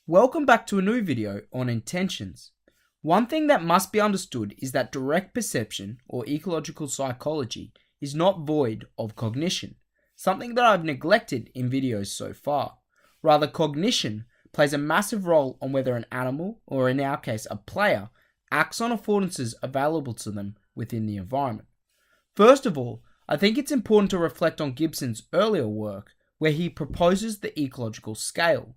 Welcome back to a new video on intentions. One thing that must be understood is that direct perception, or ecological psychology, is not void of cognition, something that I've neglected in videos so far. Rather, cognition plays a massive role on whether an animal, or in our case a player, acts on affordances available to them within the environment. First of all, I think it's important to reflect on Gibsons' earlier work where he proposes the ecological scale.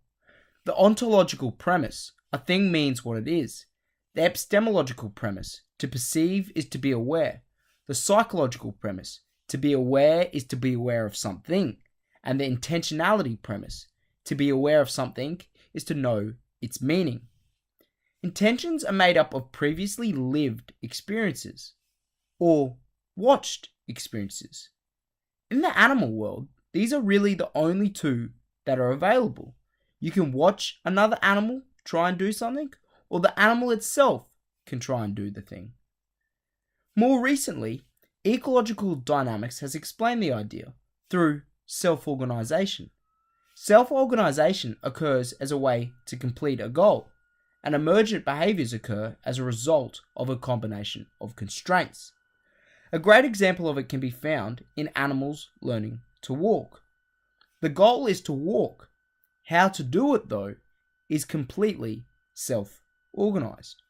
The ontological premise, a thing means what it is. The epistemological premise, to perceive is to be aware. The psychological premise, to be aware is to be aware of something. And the intentionality premise, to be aware of something is to know its meaning. Intentions are made up of previously lived experiences, or watched experiences. In the animal world, these are really the only two that are available. You can watch another animal try and do something, or the animal itself can try and do the thing. More recently, ecological dynamics has explained the idea through self-organization. Self-organization occurs as a way to complete a goal, and emergent behaviors occur as a result of a combination of constraints. A great example of it can be found in animals learning to walk. The goal is to walk. How to do it, though, is completely self-organized.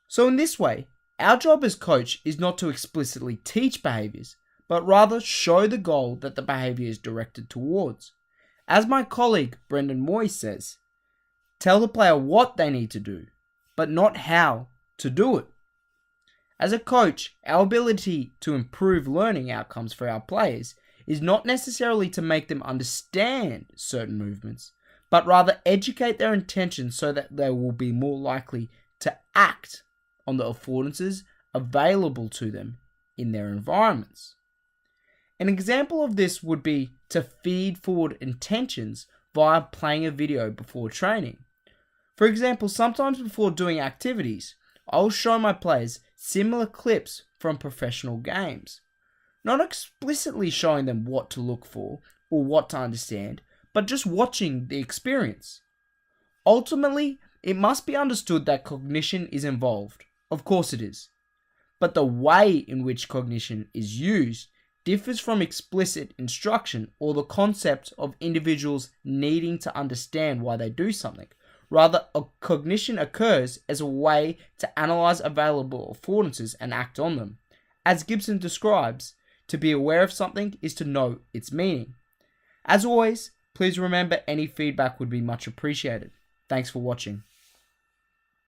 So in this way, our job as coach is not to explicitly teach behaviors, but rather show the goal that the behavior is directed towards. As my colleague Brendan Moy says, tell the player what they need to do, but not how to do it. As a coach, our ability to improve learning outcomes for our players is not necessarily to make them understand certain movements, but rather educate their intentions so that they will be more likely to act on the affordances available to them in their environments. An example of this would be to feed forward intentions via playing a video before training. For example, sometimes before doing activities, I'll show my players similar clips from professional games. Not explicitly showing them what to look for or what to understand, but just watching the experience. Ultimately, it must be understood that cognition is involved. Of course it is. But the way in which cognition is used differs from explicit instruction or the concept of individuals needing to understand why they do something. Rather, a cognition occurs as a way to analyze available affordances and act on them. As Gibson describes, to be aware of something is to know its meaning. As always, please remember any feedback would be much appreciated. Thanks for watching.